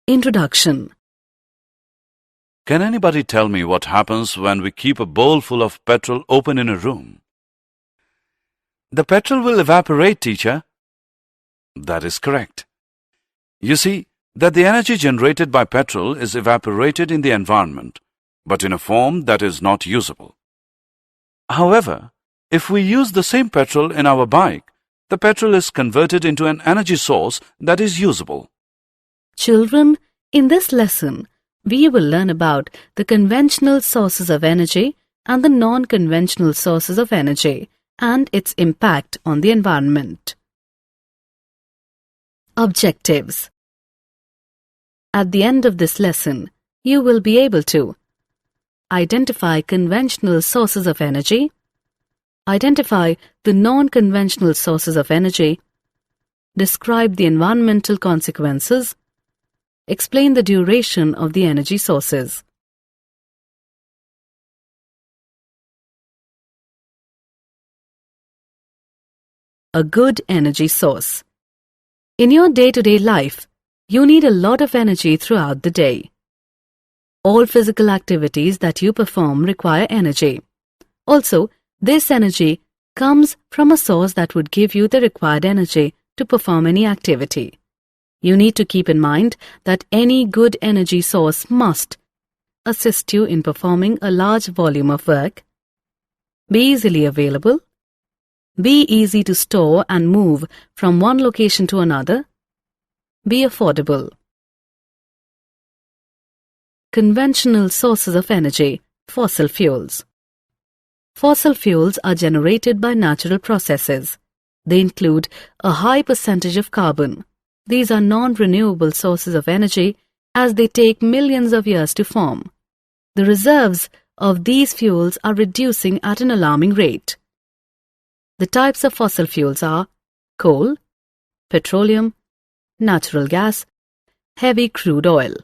Introduction. Can anybody tell me what happens when we keep a bowl full of petrol open in a room? The petrol will evaporate, teacher. That is correct. You see that the energy generated by petrol is evaporated in the environment, but in a form that is not usable. However, if we use the same petrol in our bike, the petrol is converted into an energy source that is usable. Children, in this lesson, we will learn about the conventional sources of energy and the non-conventional sources of energy and its impact on the environment. Objectives. At the end of this lesson, you will be able to identify conventional sources of energy, identify the non-conventional sources of energy, describe the environmental consequences, explain the duration of the energy sources. A good energy source. In your day-to-day life, you need a lot of energy throughout the day. All physical activities that you perform require energy. Also, this energy comes from a source that would give you the required energy to perform any activity. You need to keep in mind that any good energy source must assist you in performing a large volume of work, be easily available, be easy to store and move from one location to another, be affordable. Conventional sources of energy, fossil fuels. Fossil fuels are generated by natural processes. They include a high percentage of carbon. These are non-renewable sources of energy as they take millions of years to form. The reserves of these fuels are reducing at an alarming rate. The types of fossil fuels are coal, petroleum, natural gas, heavy crude oil.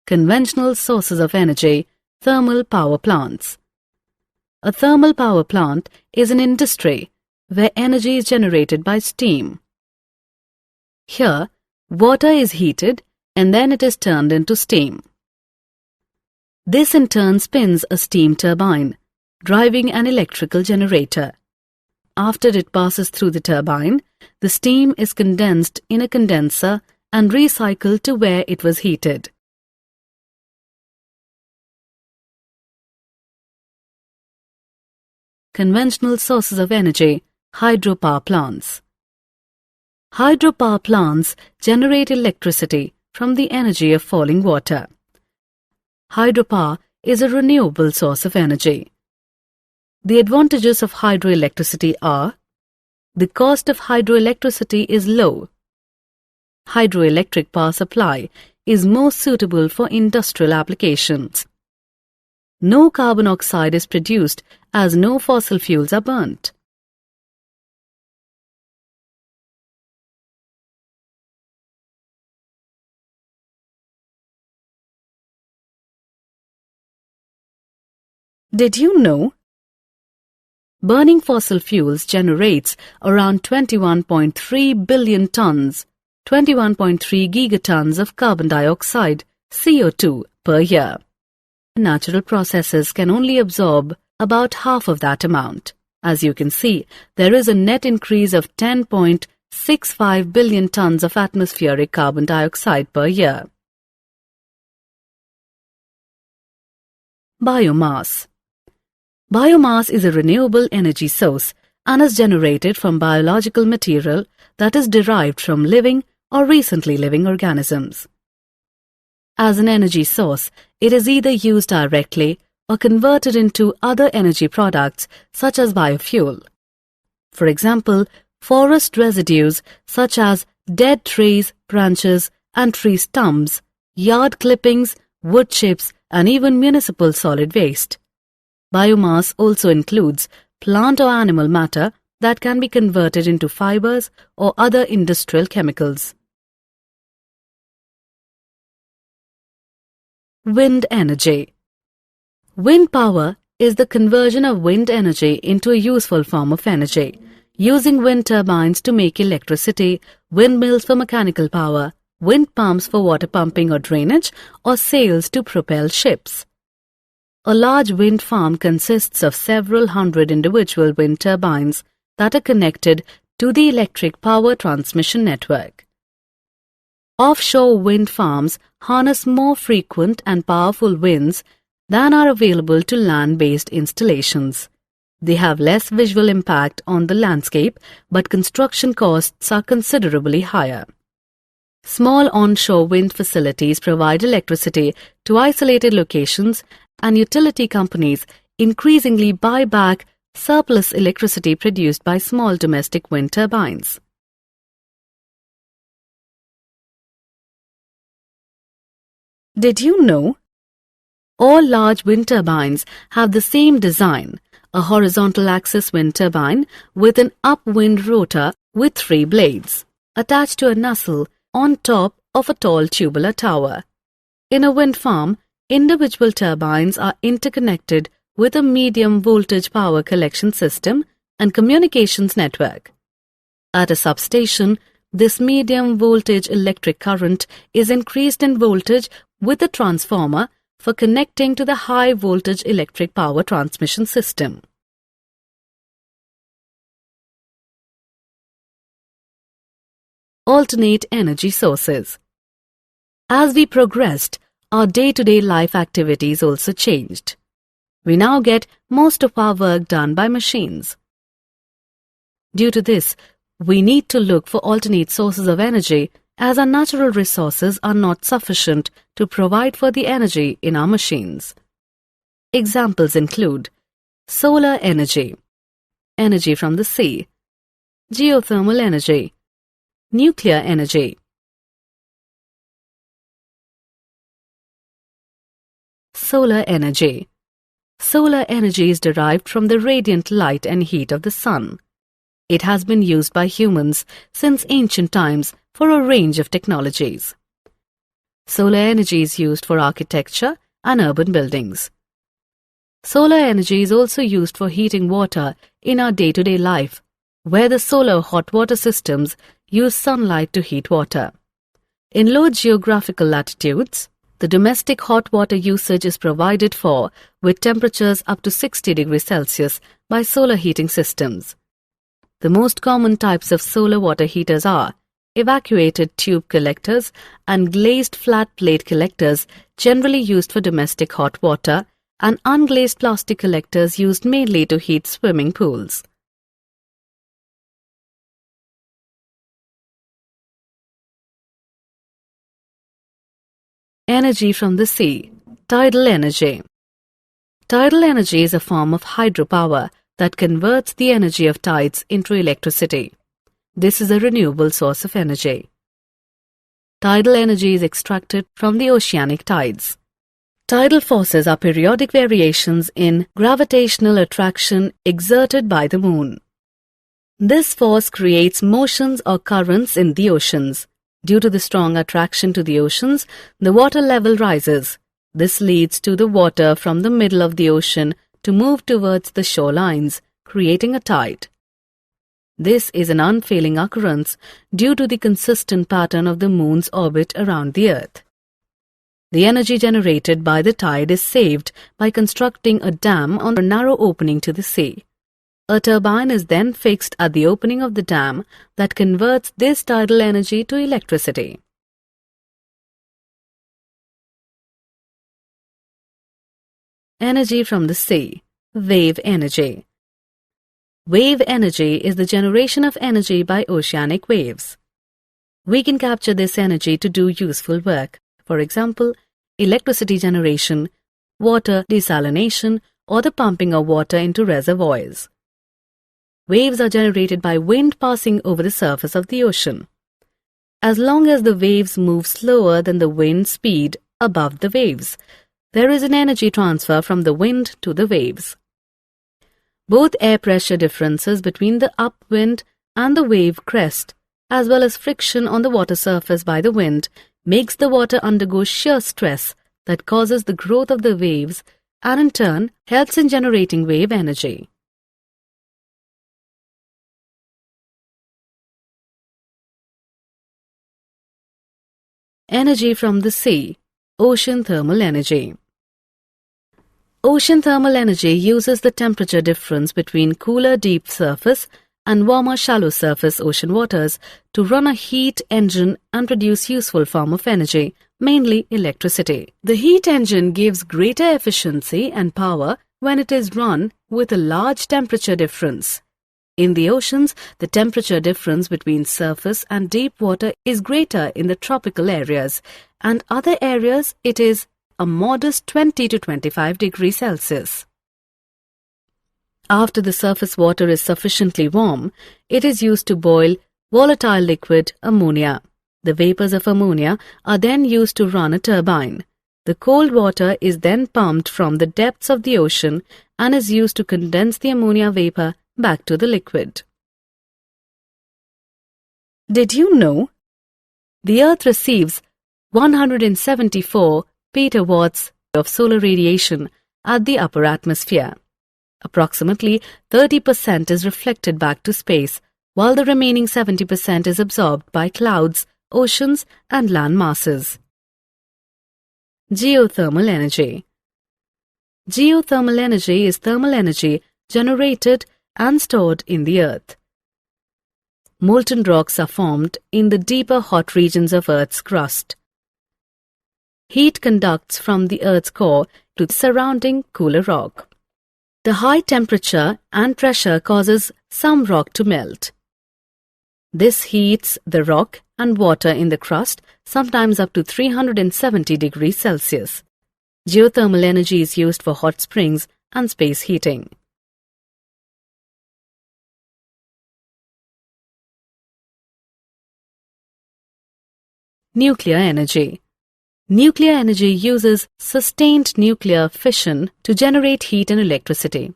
Conventional sources of energy, thermal power plants. A thermal power plant is an industry where energy is generated by steam. Here, water is heated and then it is turned into steam. This in turn spins a steam turbine, driving an electrical generator. After it passes through the turbine, the steam is condensed in a condenser and recycled to where it was heated. Conventional sources of energy, hydropower plants. Hydropower plants generate electricity from the energy of falling water. Hydropower is a renewable source of energy. The advantages of hydroelectricity are: the cost of hydroelectricity is low. Hydroelectric power supply is more suitable for industrial applications. No carbon dioxide is produced as no fossil fuels are burnt. Did you know? Burning fossil fuels generates around 21.3 billion tons, 21.3 gigatons of carbon dioxide, CO2, per year. Natural processes can only absorb about half of that amount. As you can see, there is a net increase of 10.65 billion tons of atmospheric carbon dioxide per year. Biomass. Biomass is a renewable energy source and is generated from biological material that is derived from living or recently living organisms. As an energy source, it is either used directly or converted into other energy products such as biofuel. For example, forest residues such as dead trees, branches and tree stumps, yard clippings, wood chips and even municipal solid waste. Biomass also includes plant or animal matter that can be converted into fibers or other industrial chemicals. Wind energy. Wind power is the conversion of wind energy into a useful form of energy, using wind turbines to make electricity, windmills for mechanical power, wind pumps for water pumping or drainage, or sails to propel ships. A large wind farm consists of several hundred individual wind turbines that are connected to the electric power transmission network. Offshore wind farms harness more frequent and powerful winds than are available to land-based installations. They have less visual impact on the landscape, but construction costs are considerably higher. Small onshore wind facilities provide electricity to isolated locations, and utility companies increasingly buy back surplus electricity produced by small domestic wind turbines. Did you know? All large wind turbines have the same design, a horizontal axis wind turbine with an upwind rotor with 3 blades, attached to a nacelle on top of a tall tubular tower. In a wind farm, individual turbines are interconnected with a medium voltage power collection system and communications network. At a substation, this medium voltage electric current is increased in voltage with a transformer for connecting to the high voltage electric power transmission system. Alternate energy sources. As we progressed, our day-to-day life activities also changed. We now get most of our work done by machines. Due to this, we need to look for alternate sources of energy, as our natural resources are not sufficient to provide for the energy in our machines. Examples include solar energy, energy from the sea, geothermal energy, nuclear energy. Solar energy. Solar energy is derived from the radiant light and heat of the sun. It has been used by humans since ancient times for a range of technologies. Solar energy is used for architecture and urban buildings. Solar energy is also used for heating water in our day-to-day life, where the solar hot water systems use sunlight to heat water. In low geographical latitudes, the domestic hot water usage is provided for with temperatures up to 60 degrees Celsius by solar heating systems. The most common types of solar water heaters are evacuated tube collectors and glazed flat plate collectors, generally used for domestic hot water, and unglazed plastic collectors used mainly to heat swimming pools. Energy from the sea. Tidal energy. Tidal energy is a form of hydropower that converts the energy of tides into electricity. This is a renewable source of energy. Tidal energy is extracted from the oceanic tides. Tidal forces are periodic variations in gravitational attraction exerted by the moon. This force creates motions or currents in the oceans. Due to the strong attraction to the oceans, the water level rises. This leads to the water from the middle of the ocean to move towards the shorelines, creating a tide. This is an unfailing occurrence due to the consistent pattern of the moon's orbit around the Earth. The energy generated by the tide is saved by constructing a dam on a narrow opening to the sea. A turbine is then fixed at the opening of the dam that converts this tidal energy to electricity. Energy from the sea. Wave energy. Wave energy is the generation of energy by oceanic waves. We can capture this energy to do useful work, for example, electricity generation, water desalination, or the pumping of water into reservoirs. Waves are generated by wind passing over the surface of the ocean. As long as the waves move slower than the wind speed above the waves, there is an energy transfer from the wind to the waves. Both air pressure differences between the upwind and the wave crest, as well as friction on the water surface by the wind, makes the water undergo shear stress that causes the growth of the waves and in turn helps in generating wave energy. Energy from the sea, ocean thermal energy. Ocean thermal energy uses the temperature difference between cooler deep surface and warmer shallow surface ocean waters to run a heat engine and produce useful form of energy, mainly electricity. The heat engine gives greater efficiency and power when it is run with a large temperature difference. In the oceans, the temperature difference between surface and deep water is greater in the tropical areas, and other areas it is a modest 20 to 25 degrees Celsius. After the surface water is sufficiently warm, it is used to boil volatile liquid ammonia. The vapors of ammonia are then used to run a turbine. The cold water is then pumped from the depths of the ocean and is used to condense the ammonia vapor back to the liquid. Did you know? The Earth receives 174 petawatts of solar radiation at the upper atmosphere. Approximately 30% is reflected back to space, while the remaining 70% is absorbed by clouds, oceans, and land masses. Geothermal energy. Geothermal energy is thermal energy generated and stored in the earth. Molten rocks are formed in the deeper hot regions of Earth's crust. Heat conducts from the Earth's core to the surrounding cooler rock. The high temperature and pressure causes some rock to melt. This heats the rock and water in the crust, sometimes up to 370 degrees Celsius. Geothermal energy is used for hot springs and space heating. Nuclear energy. Nuclear energy uses sustained nuclear fission to generate heat and electricity.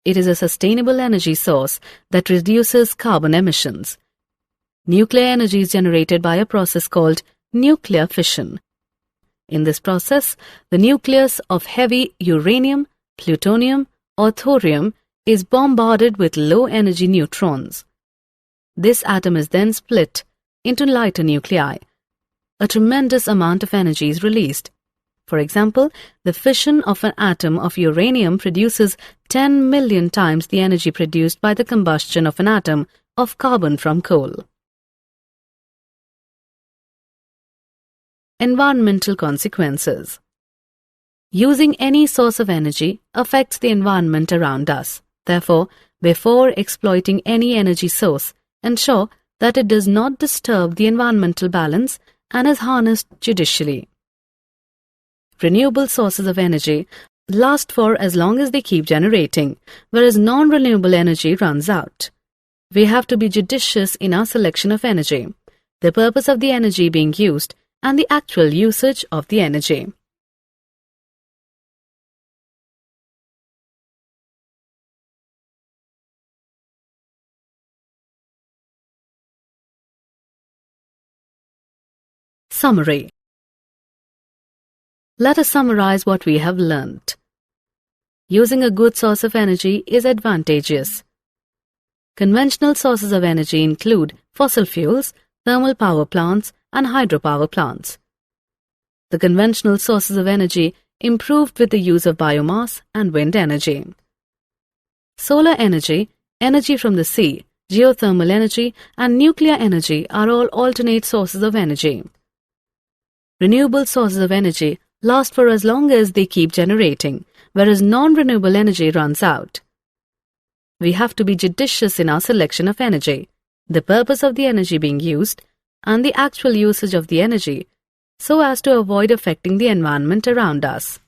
It is a sustainable energy source that reduces carbon emissions. Nuclear energy is generated by a process called nuclear fission. In this process, the nucleus of heavy uranium, plutonium, or thorium is bombarded with low-energy neutrons. This atom is then split into lighter nuclei. A tremendous amount of energy is released. For example, the fission of an atom of uranium produces 10 million times the energy produced by the combustion of an atom of carbon from coal. Environmental consequences. Using any source of energy affects the environment around us. Therefore, before exploiting any energy source, ensure that it does not disturb the environmental balance and is harnessed judicially. Renewable sources of energy last for as long as they keep generating, whereas non-renewable energy runs out. We have to be judicious in our selection of energy, the purpose of the energy being used, and the actual usage of the energy. Summary. Let us summarize what we have learnt. Using a good source of energy is advantageous. Conventional sources of energy include fossil fuels, thermal power plants, and hydropower plants. The conventional sources of energy improved with the use of biomass and wind energy. Solar energy, energy from the sea, geothermal energy, and nuclear energy are all alternate sources of energy. Renewable sources of energy last for as long as they keep generating, whereas non-renewable energy runs out. We have to be judicious in our selection of energy, the purpose of the energy being used, and the actual usage of the energy, so as to avoid affecting the environment around us.